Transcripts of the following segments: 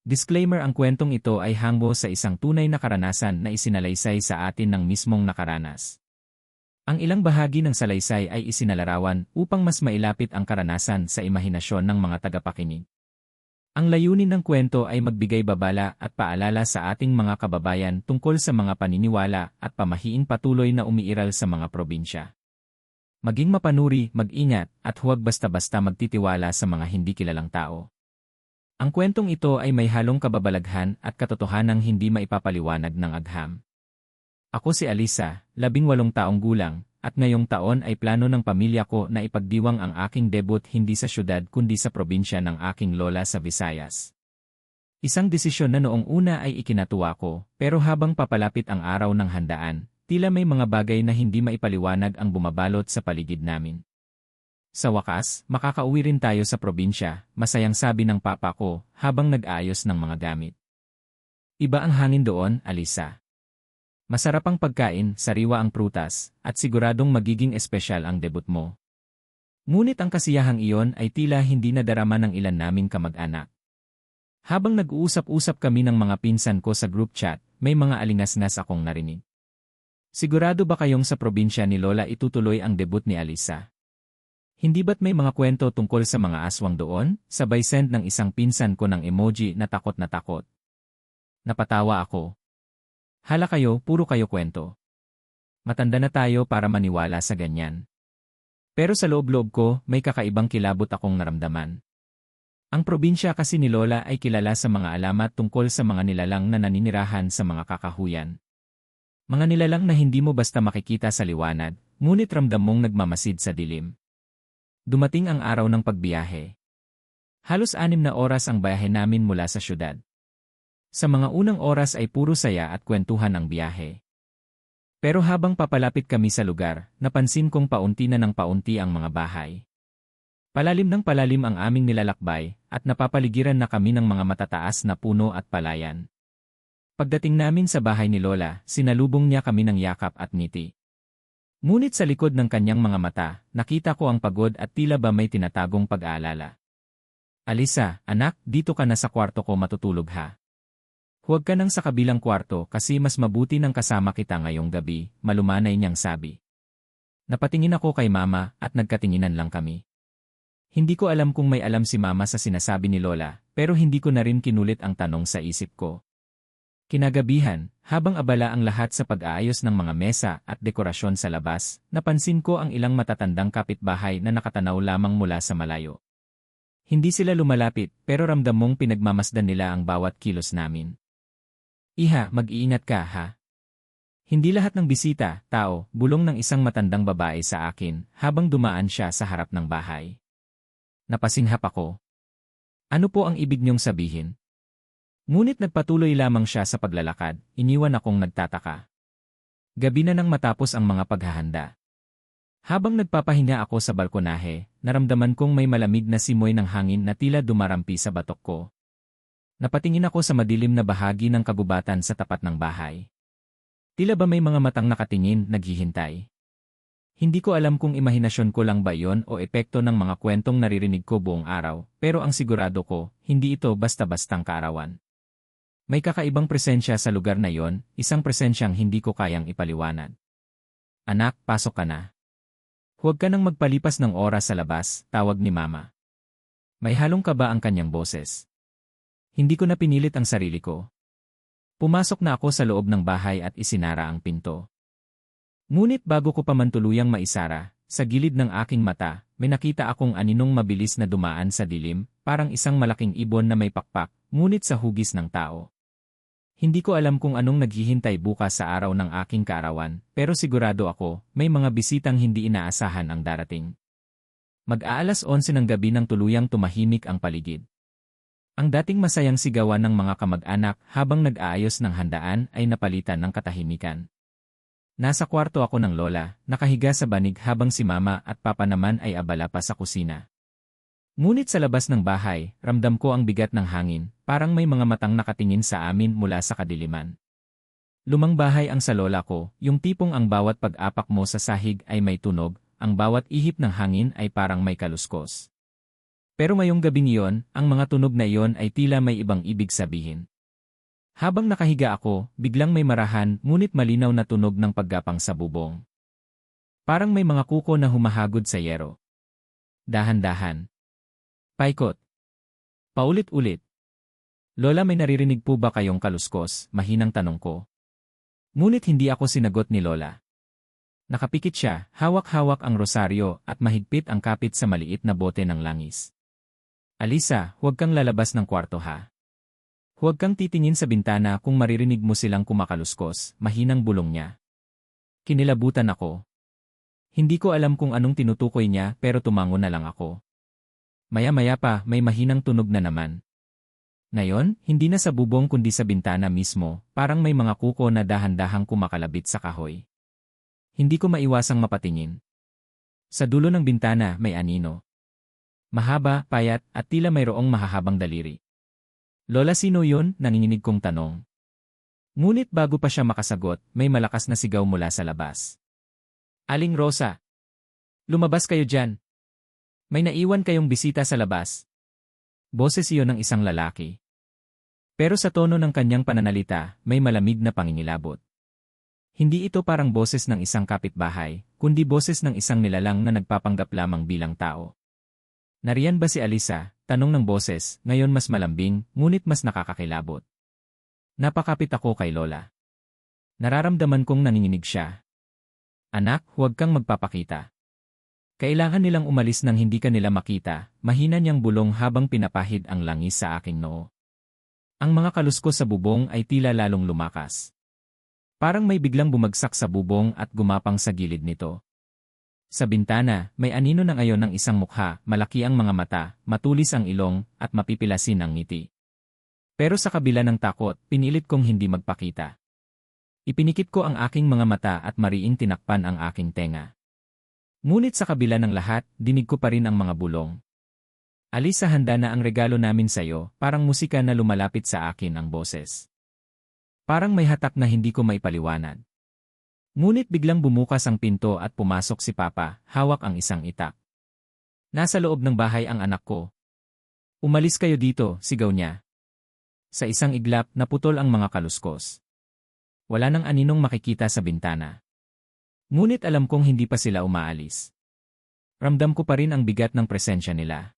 Disclaimer: ang kwentong ito ay hango sa isang tunay na karanasan na isinalaysay sa atin ng mismong nakaranas. Ang ilang bahagi ng salaysay ay isinalarawan upang mas mailapit ang karanasan sa imahinasyon ng mga tagapakinig. Ang layunin ng kwento ay magbigay babala at paalala sa ating mga kababayan tungkol sa mga paniniwala at pamahiin patuloy na umiiral sa mga probinsya. Maging mapanuri, mag-ingat, at huwag basta-basta magtitiwala sa mga hindi kilalang tao. Ang kwentong ito ay may halong kababalaghan at katotohanang hindi maipapaliwanag ng agham. Ako si Alisa, 18 taong gulang, at ngayong taon ay plano ng pamilya ko na ipagdiwang ang aking debut hindi sa syudad kundi sa probinsya ng aking lola sa Visayas. Isang desisyon na noong una ay ikinatuwa ko, pero habang papalapit ang araw ng handaan, tila may mga bagay na hindi maipaliwanag ang bumabalot sa paligid namin. Sa wakas, makakauwi rin tayo sa probinsya, masayang sabi ng papa ko habang nag-aayos ng mga gamit. Iba ang hangin doon, Alisa. Masarap ang pagkain, sariwa ang prutas, at siguradong magiging espesyal ang debut mo. Ngunit ang kasiyahang iyon ay tila hindi nadarama ng ilan naming kamag-anak. Habang nag-uusap-usap kami ng mga pinsan ko sa group chat, may mga alingas-ngas akong narinig. Sigurado ba kayong sa probinsya ni Lola itutuloy ang debut ni Alisa? Hindi ba't may mga kwento tungkol sa mga aswang doon? Sabay send ng isang pinsan ko ng emoji na takot na takot. Napatawa ako. Hala kayo, puro kayo kwento. Matanda na tayo para maniwala sa ganyan. Pero sa loob-loob ko, may kakaibang kilabot akong naramdaman. Ang probinsya kasi ni Lola ay kilala sa mga alamat tungkol sa mga nilalang na naninirahan sa mga kakahuyan. Mga nilalang na hindi mo basta makikita sa liwanag, ngunit ramdam mong nagmamasid sa dilim. Dumating ang araw ng pagbiyahe. Halos 6 na oras ang biyahe namin mula sa syudad. Sa mga unang oras ay puro saya at kwentuhan ang biyahe. Pero habang papalapit kami sa lugar, napansin kong paunti na ng paunti ang mga bahay. Palalim ng palalim ang aming nilalakbay, at napapaligiran na kami ng mga matataas na puno at palayan. Pagdating namin sa bahay ni Lola, sinalubong niya kami ng yakap at ngiti. Ngunit sa likod ng kanyang mga mata, nakita ko ang pagod at tila ba may tinatagong pag-aalala. Alisa, anak, dito ka na sa kwarto ko matutulog ha. Huwag ka nang sa kabilang kwarto kasi mas mabuti nang kasama kita ngayong gabi, malumanay niyang sabi. Napatingin ako kay mama at nagkatinginan lang kami. Hindi ko alam kung may alam si mama sa sinasabi ni Lola, pero hindi ko na rin kinulit ang tanong sa isip ko. Kinagabihan, habang abala ang lahat sa pag-aayos ng mga mesa at dekorasyon sa labas, napansin ko ang ilang matatandang kapitbahay na nakatanaw lamang mula sa malayo. Hindi sila lumalapit, pero ramdam mong pinagmamasdan nila ang bawat kilos namin. Iha, mag-iingat ka ha. Hindi lahat ng bisita, tao, bulong ng isang matandang babae sa akin habang dumaan siya sa harap ng bahay. Napasinghap ako. Ano po ang ibig niyong sabihin? Ngunit nagpatuloy lamang siya sa paglalakad, iniwan akong nagtataka. Gabi na nang matapos ang mga paghahanda. Habang nagpapahinga ako sa balkonahe, naramdaman kong may malamig na simoy ng hangin na tila dumarampi sa batok ko. Napatingin ako sa madilim na bahagi ng kagubatan sa tapat ng bahay. Tila ba may mga matang nakatingin, naghihintay? Hindi ko alam kung imahinasyon ko lang ba yon o epekto ng mga kwentong naririnig ko buong araw, pero ang sigurado ko, hindi ito basta-bastang kaarawan. May kakaibang presensya sa lugar na yon, isang presensyang hindi ko kayang ipaliwanag. Anak, pasok ka na. Huwag ka nang magpalipas ng oras sa labas, tawag ni mama. May halong kaba ang kanyang boses. Hindi ko na pinilit ang sarili ko. Pumasok na ako sa loob ng bahay at isinara ang pinto. Ngunit bago ko pa man tuluyang maisara, sa gilid ng aking mata, may nakita akong aninong mabilis na dumaan sa dilim, parang isang malaking ibon na may pakpak, ngunit sa hugis ng tao. Hindi ko alam kung anong naghihintay bukas sa araw ng aking kaarawan, pero sigurado ako, may mga bisitang hindi inaasahan ang darating. Mag-aalas 11 ng gabi nang tuluyang tumahimik ang paligid. Ang dating masayang sigawan ng mga kamag-anak habang nag-aayos ng handaan ay napalitan ng katahimikan. Nasa kwarto ako ng lola, nakahiga sa banig habang si mama at papa naman ay abala pa sa kusina. Ngunit sa labas ng bahay, ramdam ko ang bigat ng hangin, parang may mga matang nakatingin sa amin mula sa kadiliman. Lumang bahay ang sa lola ko, yung tipong ang bawat pag-apak mo sa sahig ay may tunog, ang bawat ihip ng hangin ay parang may kaluskos. Pero ngayong gabing iyon, ang mga tunog na iyon ay tila may ibang ibig sabihin. Habang nakahiga ako, biglang may marahan ngunit malinaw na tunog ng paggapang sa bubong. Parang may mga kuko na humahagod sa yero. Dahan-dahan. Paikot. Paulit-ulit. Lola, may naririnig po ba kayong kaluskos? Mahinang tanong ko. Ngunit hindi ako sinagot ni Lola. Nakapikit siya, hawak-hawak ang rosaryo at mahigpit ang kapit sa maliit na bote ng langis. Alisa, huwag kang lalabas ng kwarto ha. Huwag kang titingin sa bintana kung maririnig mo silang kumakaluskos, mahinang bulong niya. Kinilabutan ako. Hindi ko alam kung anong tinutukoy niya pero tumango na lang ako. Maya-maya pa may mahinang tunog na naman. Ngayon, hindi na sa bubong kundi sa bintana mismo, parang may mga kuko na dahan-dahang kumakalabit sa kahoy. Hindi ko maiwasang mapatingin. Sa dulo ng bintana may anino. Mahaba, payat, at tila mayroong mahahabang daliri. Lola, sino yun? Nanginginig kong tanong. Ngunit bago pa siya makasagot, may malakas na sigaw mula sa labas. Aling Rosa! Lumabas kayo dyan! May naiwan kayong bisita sa labas. Boses iyon ng isang lalaki. Pero sa tono ng kanyang pananalita, may malamig na pangingilabot. Hindi ito parang boses ng isang kapitbahay, kundi boses ng isang nilalang na nagpapanggap lamang bilang tao. Nariyan ba si Alisa? Tanong ng boses, ngayon mas malambing, ngunit mas nakakakilabot. Napakapit ako kay Lola. Nararamdaman kong nanginginig siya. Anak, huwag kang magpapakita. Kailangan nilang umalis nang hindi ka nila makita, mahina niyang bulong habang pinapahid ang langis sa aking noo. Ang mga kaluskos sa bubong ay tila lalong lumakas. Parang may biglang bumagsak sa bubong at gumapang sa gilid nito. Sa bintana, may anino ng ayon ng isang mukha, malaki ang mga mata, matulis ang ilong, at mapipilasin ang ngiti. Pero sa kabila ng takot, pinilit kong hindi magpakita. Ipinikit ko ang aking mga mata at mariing tinakpan ang aking tenga. Ngunit sa kabila ng lahat, dinig ko pa rin ang mga bulong. Alisa, handa na ang regalo namin sa'yo, parang musika na lumalapit sa akin ang boses. Parang may hatak na hindi ko maipaliwanag. Ngunit biglang bumukas ang pinto at pumasok si Papa, hawak ang isang itak. Nasa loob ng bahay ang anak ko. Umalis kayo dito, sigaw niya. Sa isang iglap, naputol ang mga kaluskos. Wala nang aninong makikita sa bintana. Ngunit alam kong hindi pa sila umaalis. Ramdam ko pa rin ang bigat ng presensya nila.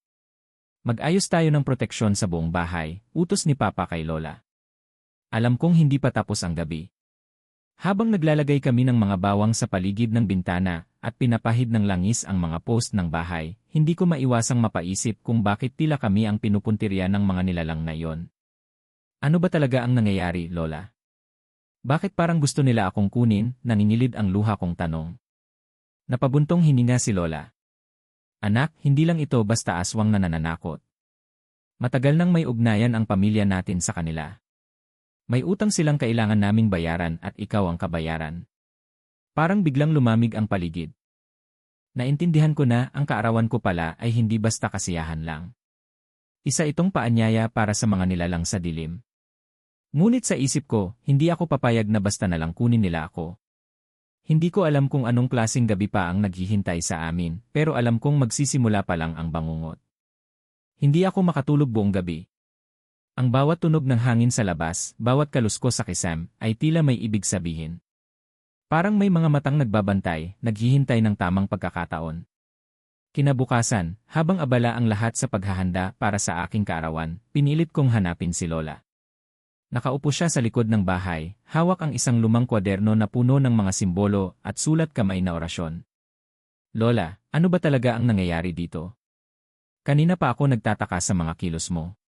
Mag-ayos tayo ng proteksyon sa buong bahay, utos ni Papa kay Lola. Alam kong hindi pa tapos ang gabi. Habang naglalagay kami ng mga bawang sa paligid ng bintana at pinapahid ng langis ang mga post ng bahay, hindi ko maiwasang mapaisip kung bakit tila kami ang pinupuntirya ng mga nilalang na iyon. Ano ba talaga ang nangyayari, Lola? Bakit parang gusto nila akong kunin? Nanginilid ang luha kong tanong. Napabuntong hininga si Lola. Anak, hindi lang ito basta aswang na nananakot. Matagal nang may ugnayan ang pamilya natin sa kanila. May utang silang kailangan naming bayaran at ikaw ang kabayaran. Parang biglang lumamig ang paligid. Naintindihan ko na ang kaarawan ko pala ay hindi basta kasiyahan lang. Isa itong paanyaya para sa mga nilalang sa dilim. Ngunit sa isip ko, hindi ako papayag na basta na lang kunin nila ako. Hindi ko alam kung anong klaseng gabi pa ang naghihintay sa amin, pero alam kong magsisimula pa lang ang bangungot. Hindi ako makatulog buong gabi. Ang bawat tunog ng hangin sa labas, bawat kaluskos sa kisam, ay tila may ibig sabihin. Parang may mga matang nagbabantay, naghihintay ng tamang pagkakataon. Kinabukasan, habang abala ang lahat sa paghahanda para sa aking kaarawan, pinilit kong hanapin si Lola. Nakaupo siya sa likod ng bahay, hawak ang isang lumang kwaderno na puno ng mga simbolo at sulat kamay na orasyon. Lola, ano ba talaga ang nangyayari dito? Kanina pa ako nagtataka sa mga kilos mo.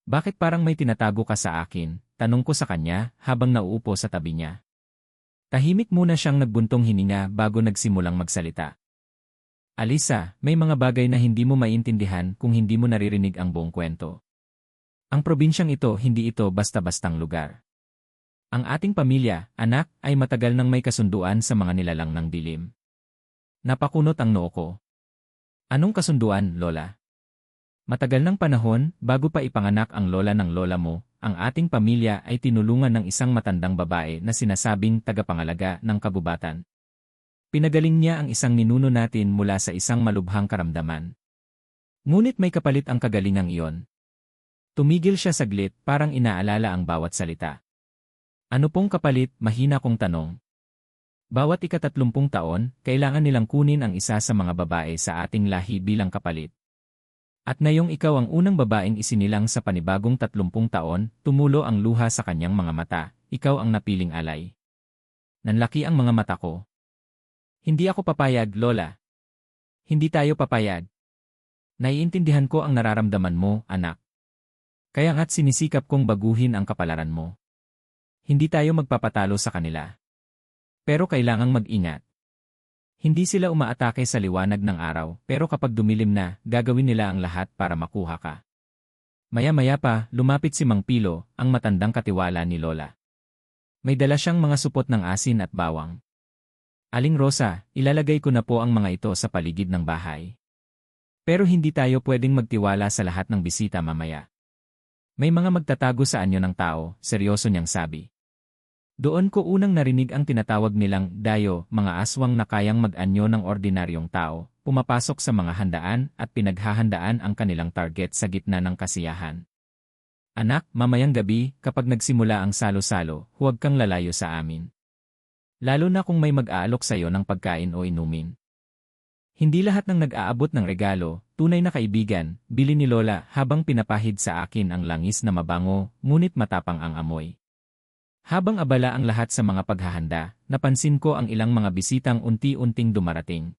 Bakit parang may tinatago ka sa akin? Tanong ko sa kanya habang nauupo sa tabi niya. Tahimik muna siyang nagbuntong hininga bago nagsimulang magsalita. Alisa, may mga bagay na hindi mo maintindihan kung hindi mo naririnig ang buong kwento. Ang probinsyang ito, hindi ito basta-bastang lugar. Ang ating pamilya, anak, ay matagal nang may kasunduan sa mga nilalang ng dilim. Napakunot ang noo ko. Anong kasunduan, Lola? Matagal ng panahon, bago pa ipanganak ang lola ng lola mo, ang ating pamilya ay tinulungan ng isang matandang babae na sinasabing tagapangalaga ng kabubatan. Pinagaling niya ang isang ninuno natin mula sa isang malubhang karamdaman. Ngunit may kapalit ang kagalingang iyon. Tumigil siya saglit, parang inaalala ang bawat salita. Ano pong kapalit, mahina kong tanong. Bawat ika-30 taon, kailangan nilang kunin ang isa sa mga babae sa ating lahi bilang kapalit. At ngayong ikaw ang unang babaeng isinilang sa panibagong 30 taon, tumulo ang luha sa kanyang mga mata, ikaw ang napiling alay. Nanlaki ang mga mata ko. Hindi ako papayag, Lola. Hindi tayo papayag. Naiintindihan ko ang nararamdaman mo, anak. Kaya nga't sinisikap kong baguhin ang kapalaran mo. Hindi tayo magpapatalo sa kanila. Pero kailangang mag-ingat. Hindi sila umaatake sa liwanag ng araw, pero kapag dumilim na, gagawin nila ang lahat para makuha ka. Maya-maya pa, lumapit si Mang Pilo, ang matandang katiwala ni Lola. May dala siyang mga supot ng asin at bawang. Aling Rosa, ilalagay ko na po ang mga ito sa paligid ng bahay. Pero hindi tayo pwedeng magtiwala sa lahat ng bisita mamaya. May mga magtatago sa anyo ng tao, seryoso niyang sabi. Doon ko unang narinig ang tinatawag nilang dayo, mga aswang na kayang mag-anyo ng ordinaryong tao, pumapasok sa mga handaan at pinaghahandaan ang kanilang target sa gitna ng kasiyahan. Anak, mamayang gabi, kapag nagsimula ang salo-salo, huwag kang lalayo sa amin. Lalo na kung may mag-aalok sa'yo ng pagkain o inumin. Hindi lahat ng nag-aabot ng regalo, tunay na kaibigan, bili ni Lola habang pinapahid sa akin ang langis na mabango, ngunit matapang ang amoy. Habang abala ang lahat sa mga paghahanda, napansin ko ang ilang mga bisitang unti-unting dumarating.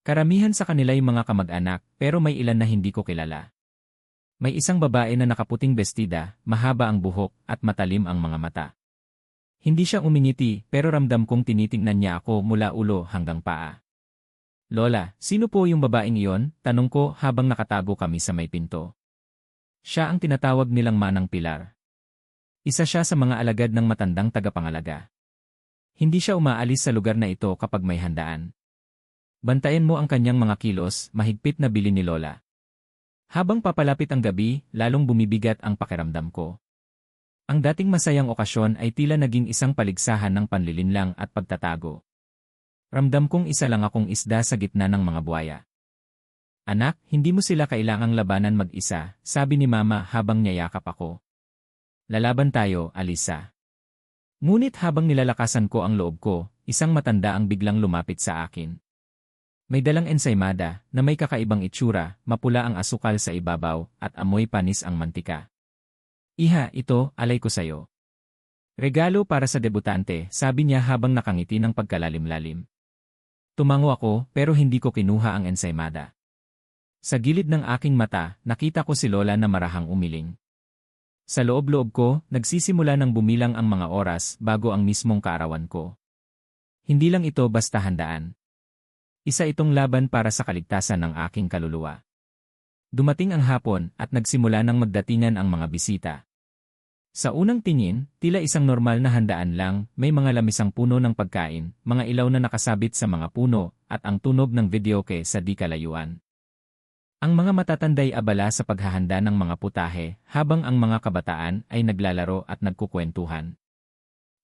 Karamihan sa kanila'y mga kamag-anak, pero may ilan na hindi ko kilala. May isang babae na nakaputing bestida, mahaba ang buhok, at matalim ang mga mata. Hindi siya umingiti, pero ramdam kong tinitingnan niya ako mula ulo hanggang paa. Lola, sino po yung babaeng iyon? Tanong ko habang nakatago kami sa may pinto. Siya ang tinatawag nilang Manang Pilar. Isa siya sa mga alagad ng matandang tagapangalaga. Hindi siya umaalis sa lugar na ito kapag may handaan. Bantayan mo ang kanyang mga kilos, mahigpit na bilin ni Lola. Habang papalapit ang gabi, lalong bumibigat ang pakiramdam ko. Ang dating masayang okasyon ay tila naging isang paligsahan ng panlilinlang at pagtatago. Ramdam kong isa lang akong isda sa gitna ng mga buwaya. Anak, hindi mo sila kailangang labanan mag-isa, sabi ni Mama habang niyayakap ako. Lalaban tayo, Alisa. Ngunit habang nilalakasan ko ang loob ko, isang matanda ang biglang lumapit sa akin. May dalang ensaymada na may kakaibang itsura, mapula ang asukal sa ibabaw at amoy panis ang mantika. Iha, ito, alay ko sayo. Regalo para sa debutante, sabi niya habang nakangiti ng pagkalalim-lalim. Tumango ako pero hindi ko kinuha ang ensaymada. Sa gilid ng aking mata, nakita ko si Lola na marahang umiling. Sa loob-loob ko, nagsisimula ng bumilang ang mga oras bago ang mismong kaarawan ko. Hindi lang ito basta handaan. Isa itong laban para sa kaligtasan ng aking kaluluwa. Dumating ang hapon at nagsimula ng magdatingan ang mga bisita. Sa unang tingin, tila isang normal na handaan lang, may mga lamisang puno ng pagkain, mga ilaw na nakasabit sa mga puno, at ang tunog ng videoke sa di kalayuan. Ang mga matatanday abala sa paghahanda ng mga putahe, habang ang mga kabataan ay naglalaro at nagkukwentuhan.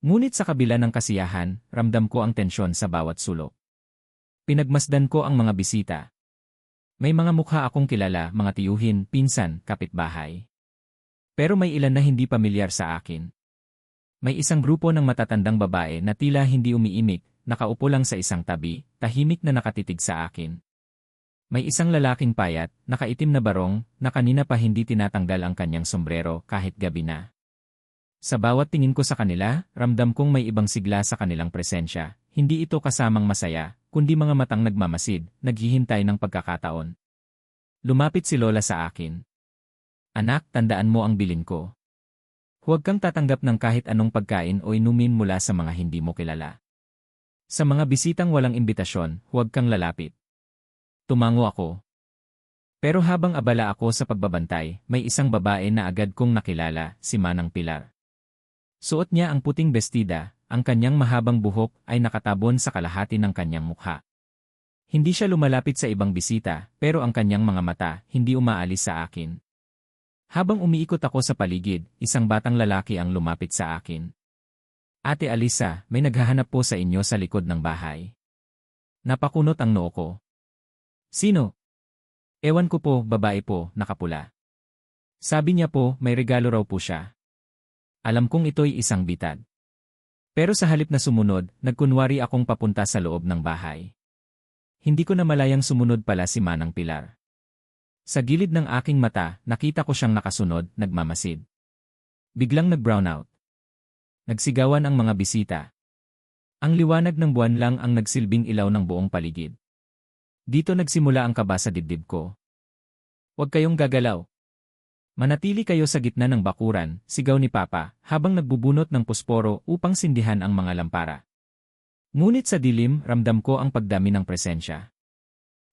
Ngunit sa kabila ng kasiyahan, ramdam ko ang tensyon sa bawat sulok. Pinagmasdan ko ang mga bisita. May mga mukha akong kilala, mga tiyuhin, pinsan, kapitbahay. Pero may ilan na hindi pamilyar sa akin. May isang grupo ng matatandang babae na tila hindi umiimik, nakaupo lang sa isang tabi, tahimik na nakatitig sa akin. May isang lalaking payat, nakaitim na barong, na kanina pa hindi tinatanggal ang kanyang sombrero kahit gabi na. Sa bawat tingin ko sa kanila, ramdam kong may ibang sigla sa kanilang presensya. Hindi ito kasamang masaya, kundi mga matang nagmamasid, naghihintay ng pagkakataon. Lumapit si Lola sa akin. Anak, tandaan mo ang bilin ko. Huwag kang tatanggap ng kahit anong pagkain o inumin mula sa mga hindi mo kilala. Sa mga bisitang walang imbitasyon, huwag kang lalapit. Tumango ako. Pero habang abala ako sa pagbabantay, may isang babae na agad kong nakilala, si Manang Pilar. Suot niya ang puting bestida, ang kanyang mahabang buhok ay nakatabon sa kalahati ng kanyang mukha. Hindi siya lumalapit sa ibang bisita, pero ang kanyang mga mata hindi umaalis sa akin. Habang umiikot ako sa paligid, isang batang lalaki ang lumapit sa akin. Ate Alisa, may naghahanap po sa inyo sa likod ng bahay. Napakunot ang noo ko. Sino? Ewan ko po, babae po, nakapula. Sabi niya po, may regalo raw po siya. Alam kong ito'y isang bitad. Pero sa halip na sumunod, nagkunwari akong papunta sa loob ng bahay. Hindi ko na malayang sumunod pala si Manang Pilar. Sa gilid ng aking mata, nakita ko siyang nakasunod, nagmamasid. Biglang nag-brown out. Nagsigawan ang mga bisita. Ang liwanag ng buwan lang ang nagsilbing ilaw ng buong paligid. Dito nagsimula ang kaba sa dibdib ko. Huwag kayong gagalaw. Manatili kayo sa gitna ng bakuran, sigaw ni Papa, habang nagbubunot ng posporo upang sindihan ang mga lampara. Ngunit sa dilim, ramdam ko ang pagdami ng presensya.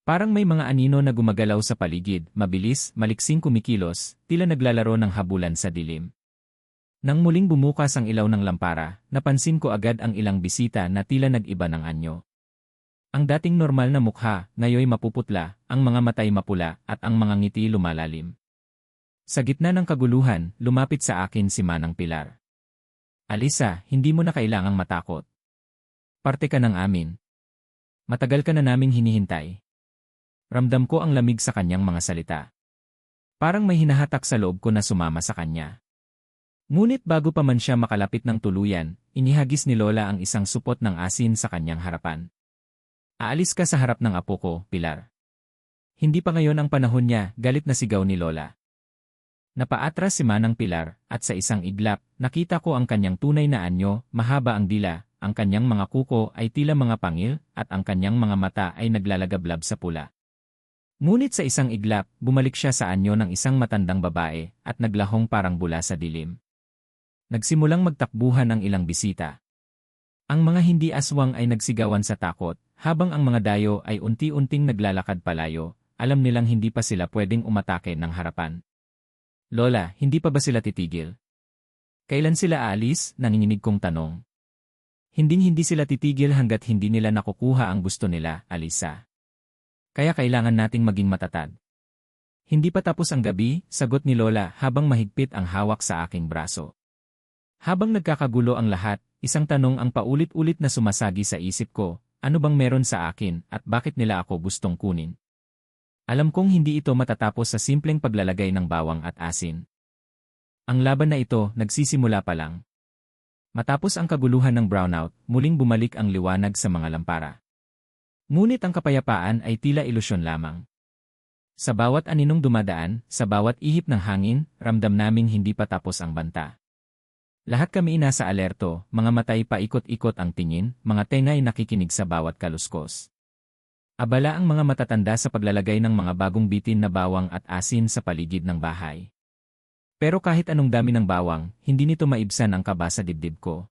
Parang may mga anino na gumagalaw sa paligid, mabilis, maliksing kumikilos, tila naglalaro ng habulan sa dilim. Nang muling bumukas ang ilaw ng lampara, napansin ko agad ang ilang bisita na tila nag-iba ng anyo. Ang dating normal na mukha, ngayoy mapuputla, ang mga matay mapula, at ang mga ngiti lumalalim. Sa gitna ng kaguluhan, lumapit sa akin si Manang Pilar. Alisa, hindi mo na kailangang matakot. Parte ka ng amin. Matagal ka na naming hinihintay. Ramdam ko ang lamig sa kanyang mga salita. Parang may hinahatak sa loob ko na sumama sa kanya. Ngunit bago pa man siya makalapit ng tuluyan, inihagis ni Lola ang isang supot ng asin sa kanyang harapan. Aalis ka sa harap ng apo ko, Pilar. Hindi pa ngayon ang panahon niya, galit na sigaw ni Lola. Napaatras si Manang Pilar, at sa isang iglap, nakita ko ang kanyang tunay na anyo, mahaba ang dila, ang kanyang mga kuko ay tila mga pangil, at ang kanyang mga mata ay naglalagablab sa pula. Ngunit sa isang iglap, bumalik siya sa anyo ng isang matandang babae, at naglahong parang bula sa dilim. Nagsimulang magtakbuhan ang ilang bisita. Ang mga hindi aswang ay nagsigawan sa takot, habang ang mga dayo ay unti-unting naglalakad palayo, alam nilang hindi pa sila pwedeng umatake ng harapan. Lola, hindi pa ba sila titigil? Kailan sila aalis? Nanginginig kong tanong. Hindi sila titigil hanggat hindi nila nakukuha ang gusto nila, Alisa. Kaya kailangan nating maging matatag. Hindi pa tapos ang gabi, sagot ni Lola habang mahigpit ang hawak sa aking braso. Habang nagkakagulo ang lahat, isang tanong ang paulit-ulit na sumasagi sa isip ko, ano bang meron sa akin at bakit nila ako gustong kunin? Alam kong hindi ito matatapos sa simpleng paglalagay ng bawang at asin. Ang laban na ito nagsisimula pa lang. Matapos ang kaguluhan ng brownout, muling bumalik ang liwanag sa mga lampara. Ngunit ang kapayapaan ay tila ilusyon lamang. Sa bawat aninong dumadaan, sa bawat ihip ng hangin, ramdam naming hindi pa tapos ang banta. Lahat kami nasa alerto, mga matay paikot-ikot ang tingin, mga tenga ay nakikinig sa bawat kaluskos. Abala ang mga matatanda sa paglalagay ng mga bagong bitin na bawang at asin sa paligid ng bahay. Pero kahit anong dami ng bawang, hindi nito maibsan ang kaba sa dibdib ko.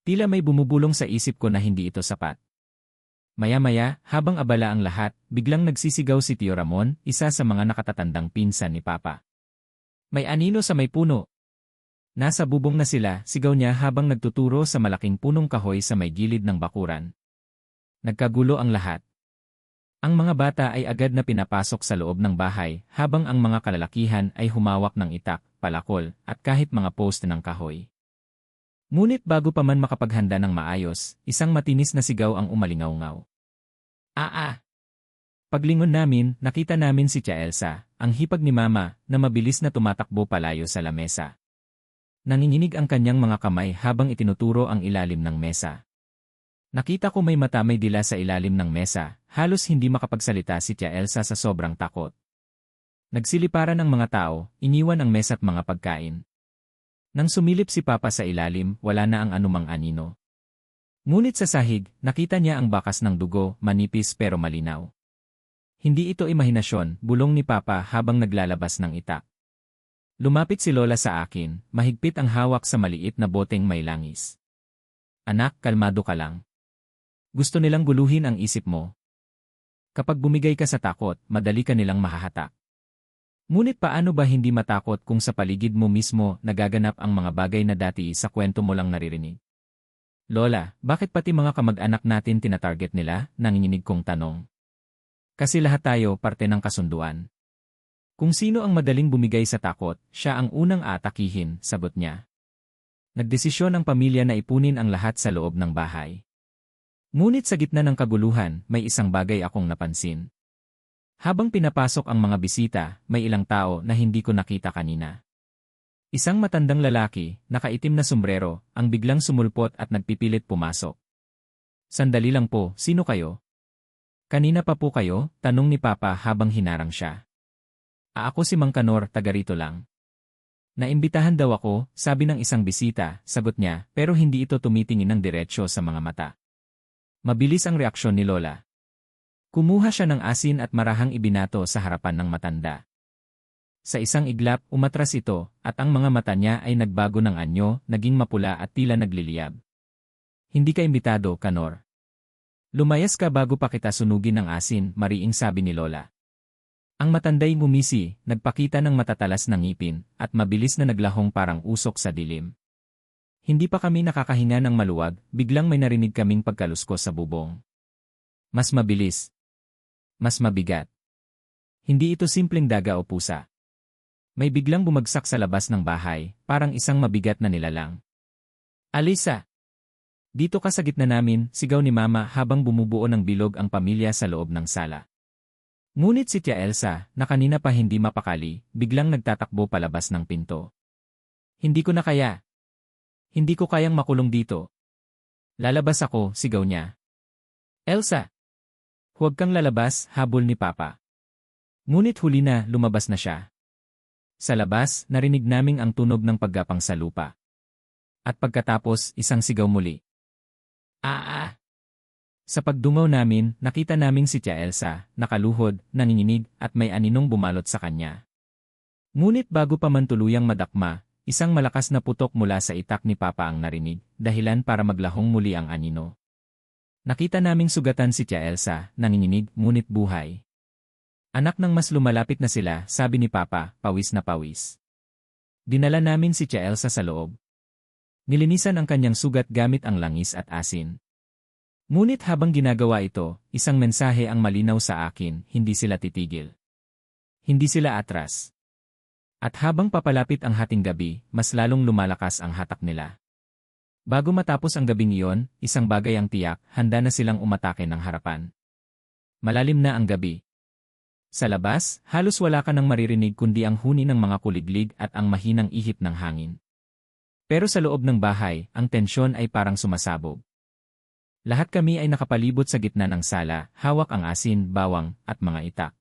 Tila may bumubulong sa isip ko na hindi ito sapat. Maya-maya, habang abala ang lahat, biglang nagsisigaw si Tio Ramon, isa sa mga nakatatandang pinsan ni Papa. May anino sa may puno. Nasa bubong na sila, sigaw niya habang nagtuturo sa malaking punong kahoy sa may gilid ng bakuran. Nagkagulo ang lahat. Ang mga bata ay agad na pinapasok sa loob ng bahay, habang ang mga kalalakihan ay humawak ng itak, palakol, at kahit mga post ng kahoy. Ngunit bago pa man makapaghanda ng maayos, isang matinis na sigaw ang umalingaw-ngaw. Paglingon namin, nakita namin si Tia Elsa, ang hipag ni Mama, na mabilis na tumatakbo palayo sa lamesa. Nanginginig ang kanyang mga kamay habang itinuturo ang ilalim ng mesa. Nakita ko may mata may dila sa ilalim ng mesa, halos hindi makapagsalita si Tia Elsa sa sobrang takot. Nagsiliparan ang mga tao, iniwan ang mesa at mga pagkain. Nang sumilip si Papa sa ilalim, wala na ang anumang anino. Ngunit sa sahig, nakita niya ang bakas ng dugo, manipis pero malinaw. Hindi ito imahinasyon, bulong ni Papa habang naglalabas ng itak. Lumapit si Lola sa akin, mahigpit ang hawak sa maliit na boteng may langis. Anak, kalmado ka lang. Gusto nilang guluhin ang isip mo. Kapag bumigay ka sa takot, madali ka nilang mahahatak. Ngunit paano ba hindi matakot kung sa paligid mo mismo nagaganap ang mga bagay na dati sa kwento mo lang naririnig? Lola, bakit pati mga kamag-anak natin tinatarget nila? Nanginginig kong tanong. Kasi lahat tayo parte ng kasunduan. Kung sino ang madaling bumigay sa takot, siya ang unang aatakihin, sagot niya. Nagdesisyon ang pamilya na ipunin ang lahat sa loob ng bahay. Ngunit sa gitna ng kaguluhan, may isang bagay akong napansin. Habang pinapasok ang mga bisita, may ilang tao na hindi ko nakita kanina. Isang matandang lalaki, nakaitim na sombrero, ang biglang sumulpot at nagpipilit pumasok. Sandali lang po, sino kayo? Kanina pa po kayo? Tanong ni Papa habang hinarang siya. Ako si Mang Kanor, taga rito lang. Naimbitahan daw ako, sabi ng isang bisita, sagot niya, pero hindi ito tumitingin ng diretsyo sa mga mata. Mabilis ang reaksyon ni Lola. Kumuha siya ng asin at marahang ibinato sa harapan ng matanda. Sa isang iglap, umatras ito, at ang mga mata niya ay nagbago ng anyo, naging mapula at tila nagliliyab. Hindi ka imbitado, Kanor. Lumayas ka bago pa kita sunugin ng asin, mariing sabi ni Lola. Ang matanday ngumisi, nagpakita ng matatalas ng ngipin, at mabilis na naglahong parang usok sa dilim. Hindi pa kami nakakahinga ng maluwag, biglang may narinig kaming pagkaluskos sa bubong. Mas mabilis. Mas mabigat. Hindi ito simpleng daga o pusa. May biglang bumagsak sa labas ng bahay, parang isang mabigat na nilalang. Alisa! Dito ka sa gitna namin, sigaw ni Mama habang bumubuo ng bilog ang pamilya sa loob ng sala. Ngunit si Tia Elsa, na kanina pa hindi mapakali, biglang nagtatakbo palabas ng pinto. Hindi ko na kaya. Hindi ko kayang makulong dito. Lalabas ako, sigaw niya. Elsa! Huwag kang lalabas, habol ni Papa. Ngunit huli na, lumabas na siya. Sa labas, narinig naming ang tunog ng paggapang sa lupa. At pagkatapos, isang sigaw muli. Sa pagdungaw namin, nakita naming si Tia Elsa, nakaluhod, nanginginig, at may aninong bumalot sa kanya. Ngunit bago pa man tuluyang madakma, isang malakas na putok mula sa itak ni Papa ang narinig, dahilan para maglahong muli ang anino. Nakita naming sugatan si Tia Elsa, nanginginig, ngunit buhay. Anak ng mas lumalapit na sila, sabi ni Papa, pawis na pawis. Dinala namin si Tia Elsa sa loob. Nilinisan ang kanyang sugat gamit ang langis at asin. Ngunit habang ginagawa ito, isang mensahe ang malinaw sa akin, hindi sila titigil. Hindi sila atras. At habang papalapit ang hating gabi, mas lalong lumalakas ang hatak nila. Bago matapos ang gabing iyon, isang bagay ang tiyak, handa na silang umatake ng harapan. Malalim na ang gabi. Sa labas, halos wala ka nang maririnig kundi ang huni ng mga kuliglig at ang mahinang ihip ng hangin. Pero sa loob ng bahay, ang tensyon ay parang sumasabog. Lahat kami ay nakapalibot sa gitna ng sala, hawak ang asin, bawang, at mga itak.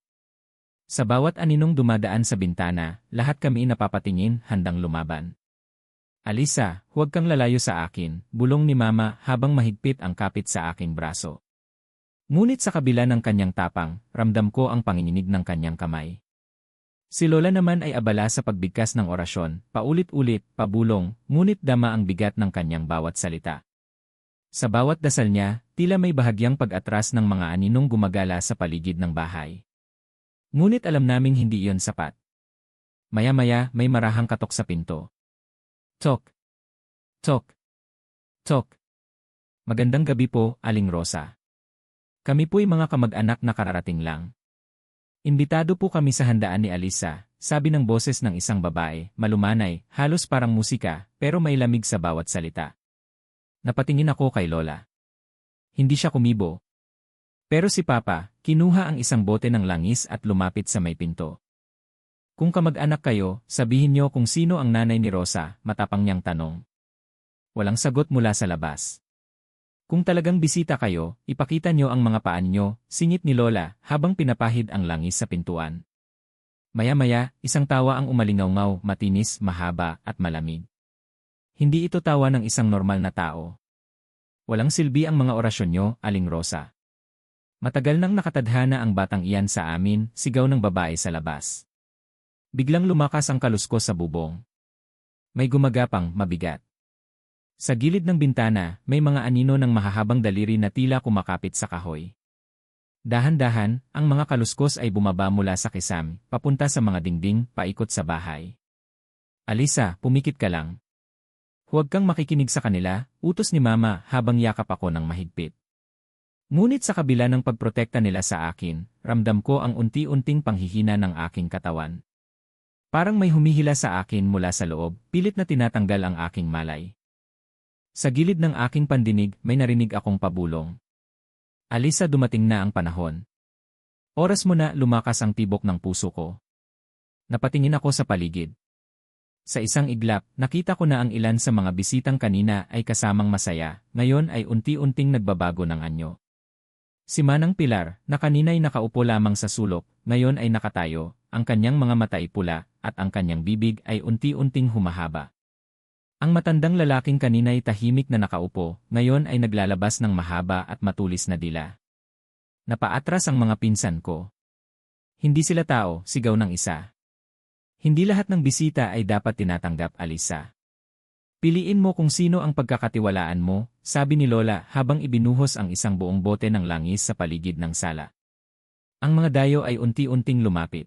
Sa bawat aninong dumadaan sa bintana, lahat kami napapatingin, handang lumaban. Alisa, huwag kang lalayo sa akin, bulong ni Mama habang mahigpit ang kapit sa aking braso. Ngunit sa kabila ng kanyang tapang, ramdam ko ang panginginig ng kanyang kamay. Si Lola naman ay abala sa pagbigkas ng orasyon, paulit-ulit, pabulong, ngunit dama ang bigat ng kanyang bawat salita. Sa bawat dasal niya, tila may bahagyang pag-atras ng mga aninong gumagala sa paligid ng bahay. Ngunit alam naming hindi iyon sapat. Maya-maya, may marahang katok sa pinto. Tok. Tok. Tok. Magandang gabi po, Aling Rosa. Kami po'y mga kamag-anak na kararating lang. Imbitado po kami sa handaan ni Alisa, sabi ng boses ng isang babae, malumanay, halos parang musika, pero may lamig sa bawat salita. Napatingin ako kay Lola. Hindi siya kumibo. Pero si Papa, kinuha ang isang bote ng langis at lumapit sa may pinto. Kung kamag-anak kayo, sabihin niyo kung sino ang nanay ni Rosa, matapang niyang tanong. Walang sagot mula sa labas. Kung talagang bisita kayo, ipakita niyo ang mga paan niyo, singit ni Lola habang pinapahid ang langis sa pintuan. Maya-maya, isang tawa ang umalingaw-ngaw, matinis, mahaba, at malamig. Hindi ito tawa ng isang normal na tao. Walang silbi ang mga orasyon niyo, Aling Rosa. Matagal nang nakatadhana ang batang iyan sa amin, sigaw ng babae sa labas. Biglang lumakas ang kaluskos sa bubong. May gumagapang, mabigat. Sa gilid ng bintana, may mga anino ng mahahabang daliri na tila kumakapit sa kahoy. Dahan-dahan, ang mga kaluskos ay bumaba mula sa kisam, papunta sa mga dingding, paikot sa bahay. Alisa, pumikit ka lang. Huwag kang makikinig sa kanila, utos ni Mama habang yakap ako ng mahigpit. Ngunit sa kabila ng pagprotekta nila sa akin, ramdam ko ang unti-unting panghihina ng aking katawan. Parang may humihila sa akin mula sa loob, pilit na tinatanggal ang aking malay. Sa gilid ng aking pandinig, may narinig akong pabulong. Alisa, dumating na ang panahon. Oras mo na, lumakas ang tibok ng puso ko. Napatingin ako sa paligid. Sa isang iglap, nakita ko na ang ilan sa mga bisitang kanina ay kasamang masaya, ngayon ay unti-unting nagbabago ng anyo. Si Manang Pilar, na kanina'y nakaupo lamang sa sulok, ngayon ay nakatayo, ang kanyang mga mata ay pula, at ang kanyang bibig ay unti-unting humahaba. Ang matandang lalaking kanina'y tahimik na nakaupo, ngayon ay naglalabas ng mahaba at matulis na dila. Napaatras ang mga pinsan ko. Hindi sila tao, sigaw ng isa. Hindi lahat ng bisita ay dapat tinatanggap, Alisa. Piliin mo kung sino ang pagkakatiwalaan mo, sabi ni Lola habang ibinuhos ang isang buong bote ng langis sa paligid ng sala. Ang mga dayo ay unti-unting lumapit.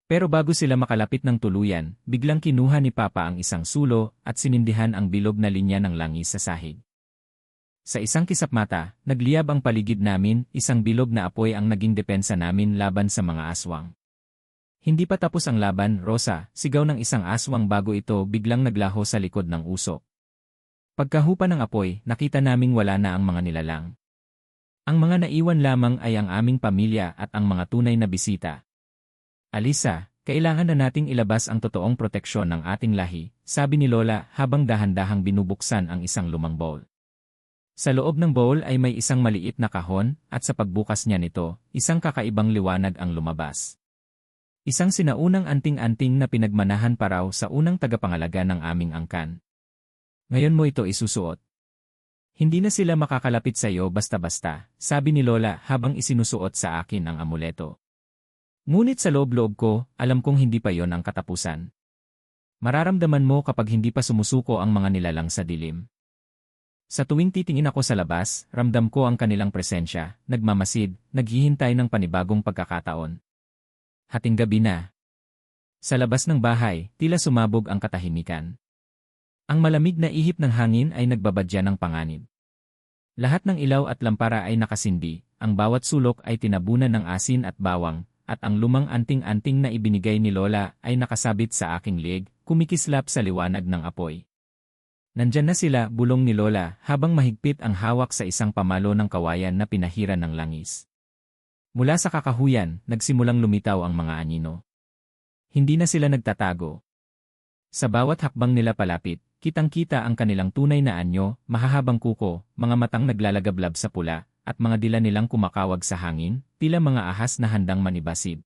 Pero bago sila makalapit ng tuluyan, biglang kinuha ni Papa ang isang sulo at sinindihan ang bilog na linya ng langis sa sahig. Sa isang kisap mata, nagliyab ang paligid namin, isang bilog na apoy ang naging depensa namin laban sa mga aswang. Hindi pa tapos ang laban, Rosa, sigaw ng isang aswang bago ito biglang naglaho sa likod ng usok. Pagkahupa ng apoy, nakita naming wala na ang mga nilalang. Ang mga naiwan lamang ay ang aming pamilya at ang mga tunay na bisita. Alisa, kailangan na nating ilabas ang totoong proteksyon ng ating lahi, sabi ni Lola habang dahan-dahang binubuksan ang isang lumang bowl. Sa loob ng bowl ay may isang maliit na kahon at sa pagbukas niya nito, isang kakaibang liwanag ang lumabas. Isang sinaunang anting-anting na pinagmanahan pa raw sa unang tagapangalaga ng aming angkan. Ngayon mo ito isusuot. Hindi na sila makakalapit sa iyo basta-basta, sabi ni Lola habang isinusuot sa akin ang amuleto. Ngunit sa loob-loob ko, alam kong hindi pa yon ang katapusan. Mararamdaman mo kapag hindi pa sumusuko ang mga nilalang sa dilim. Sa tuwing titingin ako sa labas, ramdam ko ang kanilang presensya, nagmamasid, naghihintay ng panibagong pagkakataon. Hating gabi na. Sa labas ng bahay, tila sumabog ang katahimikan. Ang malamig na ihip ng hangin ay nagbabadya ng panganib. Lahat ng ilaw at lampara ay nakasindi, ang bawat sulok ay tinabunan ng asin at bawang, at ang lumang anting-anting na ibinigay ni Lola ay nakasabit sa aking leeg, kumikislap sa liwanag ng apoy. Nandyan na sila, bulong ni Lola, habang mahigpit ang hawak sa isang pamalo ng kawayan na pinahiran ng langis. Mula sa kakahuyan, nagsimulang lumitaw ang mga anino. Hindi na sila nagtatago. Sa bawat hakbang nila palapit, kitang-kita ang kanilang tunay na anyo, mahahabang kuko, mga matang naglalagablab sa pula, at mga dila nilang kumakawag sa hangin, tila mga ahas na handang manibasid.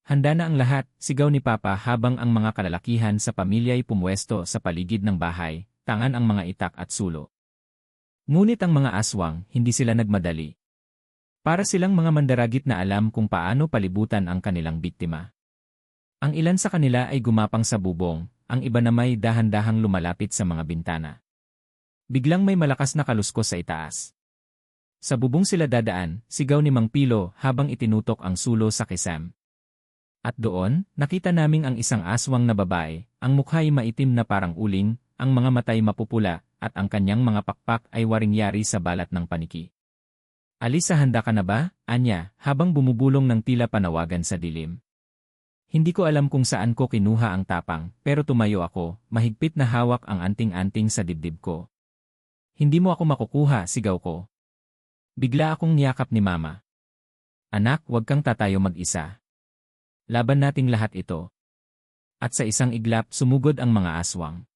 Handa na ang lahat, sigaw ni Papa habang ang mga kalalakihan sa pamilya ay pumuesto sa paligid ng bahay, tangan ang mga itak at sulo. Ngunit ang mga aswang, hindi sila nagmadali. Para silang mga mandaragit na alam kung paano palibutan ang kanilang biktima. Ang ilan sa kanila ay gumapang sa bubong, ang iba namay dahan-dahang lumalapit sa mga bintana. Biglang may malakas na kaluskos sa itaas. Sa bubong sila dadaan, sigaw ni Mang Pilo habang itinutok ang sulo sa kisam. At doon, nakita naming ang isang aswang na babae, ang mukha ay maitim na parang uling, ang mga matay mapupula, at ang kanyang mga pakpak ay waring-yari sa balat ng paniki. Alisa, handa ka na ba? Anya, habang bumubulong ng tila panawagan sa dilim. Hindi ko alam kung saan ko kinuha ang tapang, pero tumayo ako, mahigpit na hawak ang anting-anting sa dibdib ko. Hindi mo ako makukuha, sigaw ko. Bigla akong niyakap ni Mama. Anak, huwag kang tatayo mag-isa. Laban nating lahat ito. At sa isang iglap, sumugod ang mga aswang.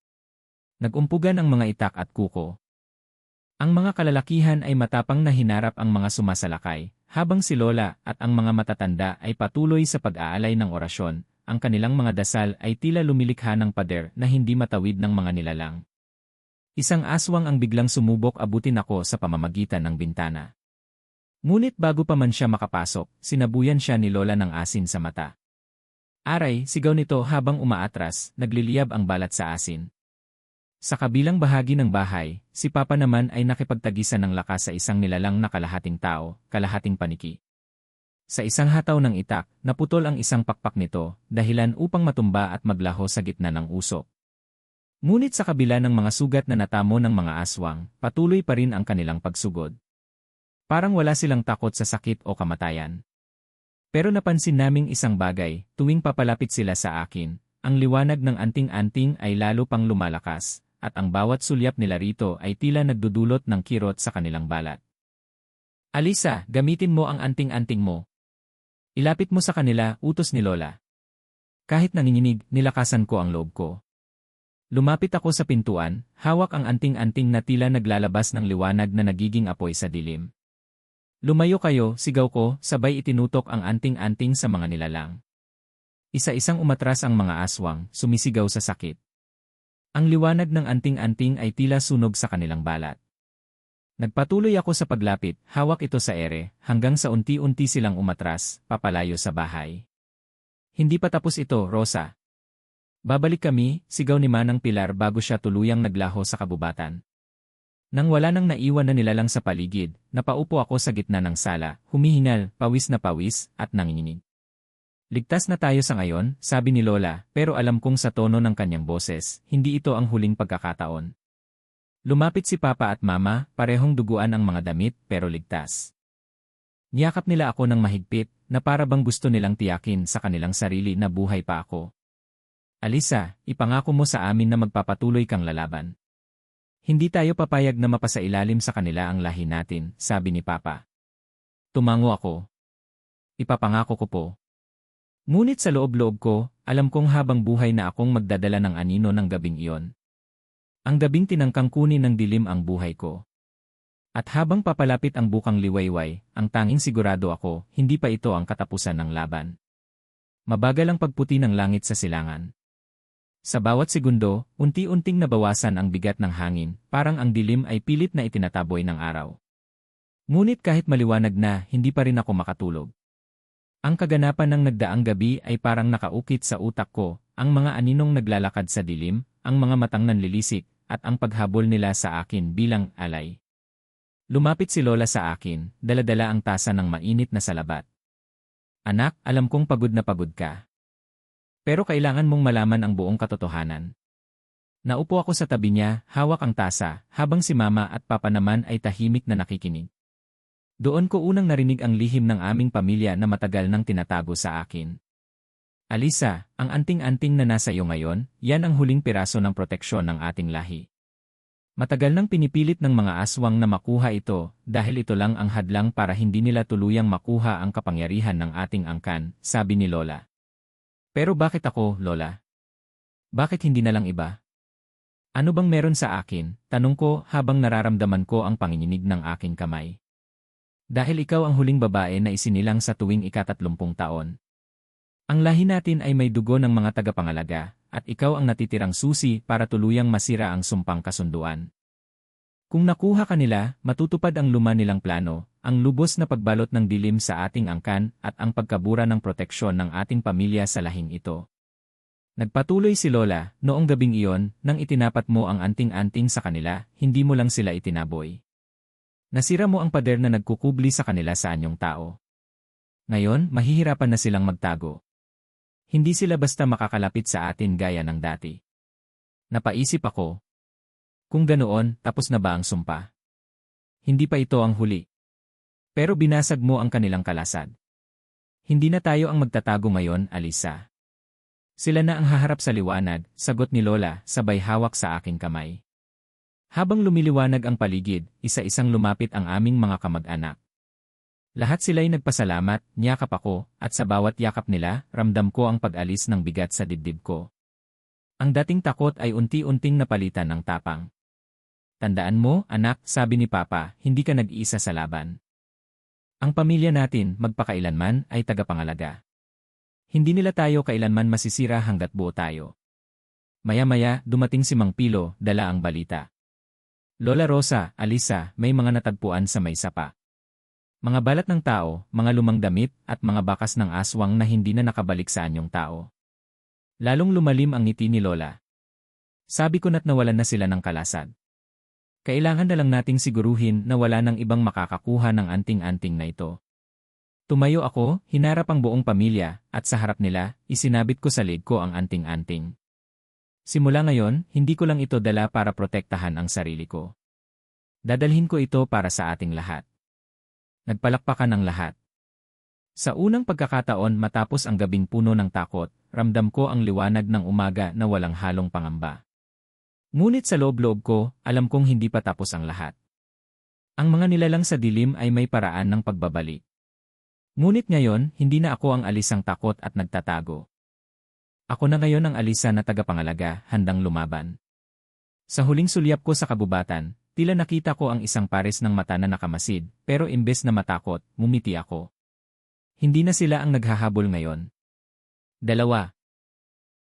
Nagumpugan ang mga itak at kuko. Ang mga kalalakihan ay matapang na hinarap ang mga sumasalakay, habang si Lola at ang mga matatanda ay patuloy sa pag-aalay ng orasyon, ang kanilang mga dasal ay tila lumilikha ng pader na hindi matawid ng mga nilalang. Isang aswang ang biglang sumubok abutin ako sa pamamagitan ng bintana. Ngunit bago pa man siya makapasok, sinabuyan siya ni Lola ng asin sa mata. Aray, sigaw nito habang umaatras, nagliliyab ang balat sa asin. Sa kabilang bahagi ng bahay, si Papa naman ay nakipagtagisan ng lakas sa isang nilalang na kalahating tao, kalahating paniki. Sa isang hataw ng itak, naputol ang isang pakpak nito, dahilan upang matumba at maglaho sa gitna ng usok. Ngunit sa kabila ng mga sugat na natamo ng mga aswang, patuloy pa rin ang kanilang pagsugod. Parang wala silang takot sa sakit o kamatayan. Pero napansin naming isang bagay, tuwing papalapit sila sa akin, ang liwanag ng anting-anting ay lalo pang lumalakas, at ang bawat sulyap nila rito ay tila nagdudulot ng kirot sa kanilang balat. Alisa, gamitin mo ang anting-anting mo. Ilapit mo sa kanila, utos ni Lola. Kahit nanginginig, nilakasan ko ang loob ko. Lumapit ako sa pintuan, hawak ang anting-anting na tila naglalabas ng liwanag na nagiging apoy sa dilim. Lumayo kayo, sigaw ko, sabay itinutok ang anting-anting sa mga nilalang. Isa-isang umatras ang mga aswang, sumisigaw sa sakit. Ang liwanag ng anting-anting ay tila sunog sa kanilang balat. Nagpatuloy ako sa paglapit, hawak ito sa ere, hanggang sa unti-unti silang umatras, papalayo sa bahay. Hindi pa tapos ito, Rosa. Babalik kami, sigaw ni Manang Pilar bago siya tuluyang naglaho sa kabubatan. Nang wala nang naiwan na nilalang sa paligid, napaupo ako sa gitna ng sala, humihingal, pawis na pawis, at nanginginig. Ligtas na tayo sa ngayon, sabi ni Lola, pero alam kong sa tono ng kanyang boses, hindi ito ang huling pagkakataon. Lumapit si Papa at Mama, parehong duguan ang mga damit, pero ligtas. Niyakap nila ako ng mahigpit, na para bang gusto nilang tiyakin sa kanilang sarili na buhay pa ako. Alisa, ipangako mo sa amin na magpapatuloy kang lalaban. Hindi tayo papayag na mapasailalim sa kanila ang lahi natin, sabi ni Papa. Tumango ako. Ipapangako ko po. Ngunit sa loob-loob ko, alam kong habang buhay na akong magdadala ng anino ng gabing iyon. Ang gabing tinangkang kunin ng dilim ang buhay ko. At habang papalapit ang bukang liwayway, ang tanging sigurado ako, hindi pa ito ang katapusan ng laban. Mabagal ang pagputi ng langit sa silangan. Sa bawat segundo, unti-unting nabawasan ang bigat ng hangin, parang ang dilim ay pilit na itinataboy ng araw. Ngunit kahit maliwanag na, hindi pa rin ako makatulog. Ang kaganapan ng nagdaang gabi ay parang nakaukit sa utak ko, ang mga aninong naglalakad sa dilim, ang mga matang nanlilisik, at ang paghabol nila sa akin bilang alay. Lumapit si Lola sa akin, dala-dala ang tasa ng mainit na salabat. Anak, alam kong pagod na pagod ka. Pero kailangan mong malaman ang buong katotohanan. Naupo ako sa tabi niya, hawak ang tasa, habang si Mama at Papa naman ay tahimik na nakikinig. Doon ko unang narinig ang lihim ng aming pamilya na matagal nang tinatago sa akin. Alisa, ang anting-anting na nasa iyo ngayon, yan ang huling piraso ng proteksyon ng ating lahi. Matagal nang pinipilit ng mga aswang na makuha ito, dahil ito lang ang hadlang para hindi nila tuluyang makuha ang kapangyarihan ng ating angkan, sabi ni Lola. Pero bakit ako, Lola? Bakit hindi na lang iba? Ano bang meron sa akin? Tanong ko habang nararamdaman ko ang panginginig ng aking kamay. Dahil ikaw ang huling babae na isinilang sa tuwing ika-30 taon. Ang lahi natin ay may dugo ng mga tagapangalaga, at ikaw ang natitirang susi para tuluyang masira ang sumpang kasunduan. Kung nakuha ka nila, matutupad ang luma nilang plano, ang lubos na pagbalot ng dilim sa ating angkan at ang pagkabura ng proteksyon ng ating pamilya sa lahing ito. Nagpatuloy si Lola, noong gabing iyon, nang itinapat mo ang anting-anting sa kanila, hindi mo lang sila itinaboy. Nasira mo ang pader na nagkukubli sa kanila sa anyong tao. Ngayon, mahihirapan na silang magtago. Hindi sila basta makakalapit sa atin gaya ng dati. Napaisip ako. Kung ganoon, tapos na ba ang sumpa? Hindi pa ito ang huli. Pero binasag mo ang kanilang kalasad. Hindi na tayo ang magtatago ngayon, Alisa. Sila na ang haharap sa liwanag, sagot ni Lola, sabay hawak sa aking kamay. Habang lumiliwanag ang paligid, isa-isang lumapit ang aming mga kamag-anak. Lahat sila'y nagpasalamat, niyakap ako, at sa bawat yakap nila, ramdam ko ang pag-alis ng bigat sa dibdib ko. Ang dating takot ay unti-unting napalitan ng tapang. Tandaan mo, anak, sabi ni Papa, hindi ka nag-iisa sa laban. Ang pamilya natin, magpakailanman, ay tagapangalaga. Hindi nila tayo kailanman masisira hanggat buo tayo. Maya-maya, dumating si Mang Pilo, dala ang balita. Lola Rosa, Alisa, may mga natagpuan sa may sapa. Mga balat ng tao, mga lumang damit, at mga bakas ng aswang na hindi na nakabalik sa anyong tao. Lalong lumalim ang ngiti ni Lola. Sabi ko na't nawalan na sila ng kalasad. Kailangan na lang nating siguruhin na wala nang ibang makakakuha ng anting-anting na ito. Tumayo ako, hinarap ang buong pamilya, at sa harap nila, isinabit ko sa leg ko ang anting-anting. Simula ngayon, hindi ko lang ito dala para protektahan ang sarili ko. Dadalhin ko ito para sa ating lahat. Nagpalakpakan ang lahat. Sa unang pagkakataon matapos ang gabing puno ng takot, ramdam ko ang liwanag ng umaga na walang halong pangamba. Ngunit sa loob-loob ko, alam kong hindi pa tapos ang lahat. Ang mga nilalang sa dilim ay may paraan ng pagbabalik. Ngunit ngayon, hindi na ako ang alisang takot at nagtatago. Ako na ngayon ang alisa na tagapangalaga, handang lumaban. Sa huling sulyap ko sa kabubatan, tila nakita ko ang isang pares ng mata na nakamasid, pero imbes na matakot, ngumiti ako. Hindi na sila ang naghahabol ngayon. Dalawa.